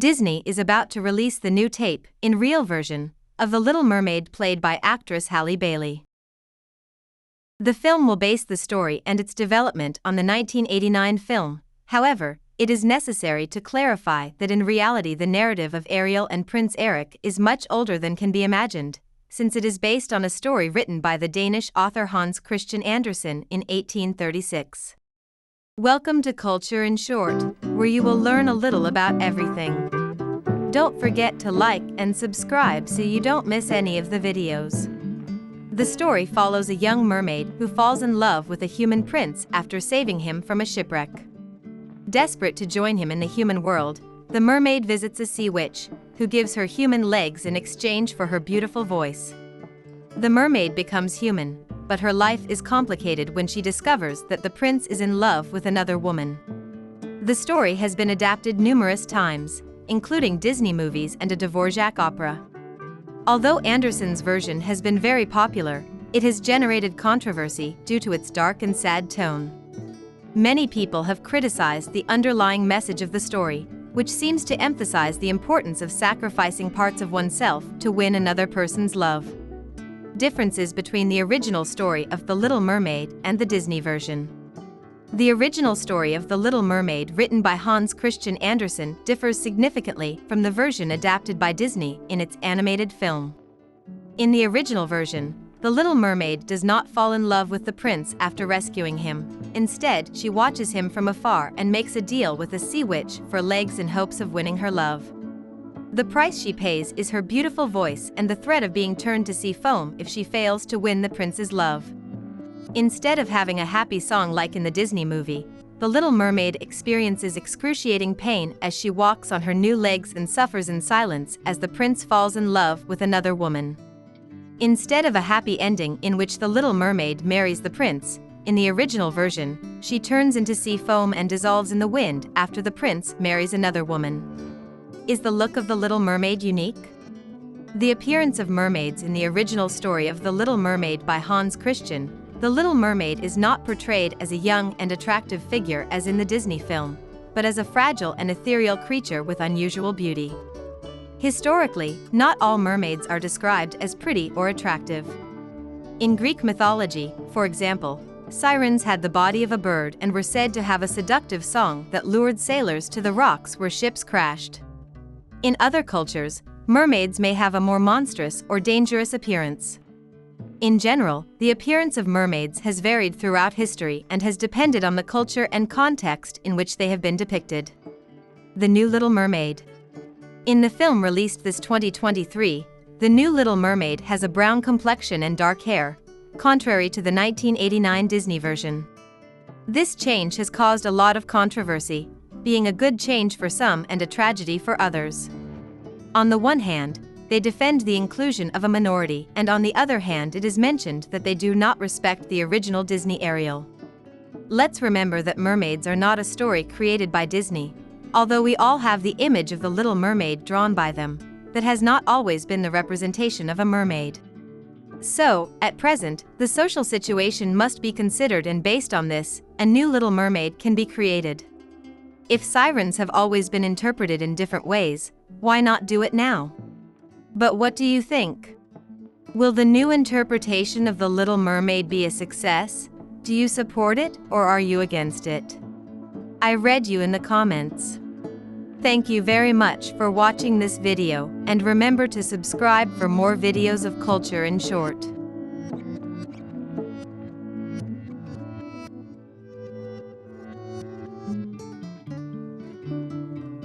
Disney is about to release the new tape, in real version, of The Little Mermaid played by actress Halle Bailey. The film will base the story and its development on the 1989 film. However, it is necessary to clarify that in reality the narrative of Ariel and Prince Eric is much older than can be imagined, since it is based on a story written by the Danish author Hans Christian Andersen in 1836. Welcome to Culture in Short, where you will learn a little about everything. Don't forget to like and subscribe so you don't miss any of the videos. The story follows a young mermaid who falls in love with a human prince after saving him from a shipwreck. Desperate to join him in the human world, the mermaid visits a sea witch, who gives her human legs in exchange for her beautiful voice. The mermaid becomes human, but her life is complicated when she discovers that the prince is in love with another woman. The story has been adapted numerous times, including Disney movies and a Dvorak opera. Although Andersen's version has been very popular, it has generated controversy due to its dark and sad tone. Many people have criticized the underlying message of the story, which seems to emphasize the importance of sacrificing parts of oneself to win another person's love. Differences between the original story of The Little Mermaid and the Disney version. The original story of The Little Mermaid, written by Hans Christian Andersen, differs significantly from the version adapted by Disney in its animated film. In the original version, The Little Mermaid does not fall in love with the prince after rescuing him. Instead, she watches him from afar and makes a deal with a sea witch for legs in hopes of winning her love. The price she pays is her beautiful voice and the threat of being turned to sea foam if she fails to win the prince's love. Instead of having a happy song like in the Disney movie, The Little Mermaid experiences excruciating pain as she walks on her new legs and suffers in silence as the prince falls in love with another woman. Instead of a happy ending in which the Little Mermaid marries the prince, in the original version, she turns into sea foam and dissolves in the wind after the prince marries another woman. Is the look of The Little Mermaid unique? The appearance of mermaids in the original story of The Little Mermaid by Hans Christian, The Little Mermaid is not portrayed as a young and attractive figure as in the Disney film, but as a fragile and ethereal creature with unusual beauty. Historically, not all mermaids are described as pretty or attractive. In Greek mythology, for example, sirens had the body of a bird and were said to have a seductive song that lured sailors to the rocks where ships crashed. In other cultures, mermaids may have a more monstrous or dangerous appearance. In general, the appearance of mermaids has varied throughout history and has depended on the culture and context in which they have been depicted. The New Little Mermaid. In the film released this 2023, the new Little Mermaid has a brown complexion and dark hair, contrary to the 1989 Disney version. This change has caused a lot of controversy, being a good change for some and a tragedy for others. On the one hand, they defend the inclusion of a minority, and on the other hand it is mentioned that they do not respect the original Disney Ariel. Let's remember that mermaids are not a story created by Disney, although we all have the image of the Little Mermaid drawn by them, that has not always been the representation of a mermaid. So, at present, the social situation must be considered, and based on this, a new Little Mermaid can be created. If sirens have always been interpreted in different ways, why not do it now? But what do you think? Will the new interpretation of The Little Mermaid be a success? Do you support it or are you against it? I read you in the comments. Thank you very much for watching this video, and remember to subscribe for more videos of Culture in Short.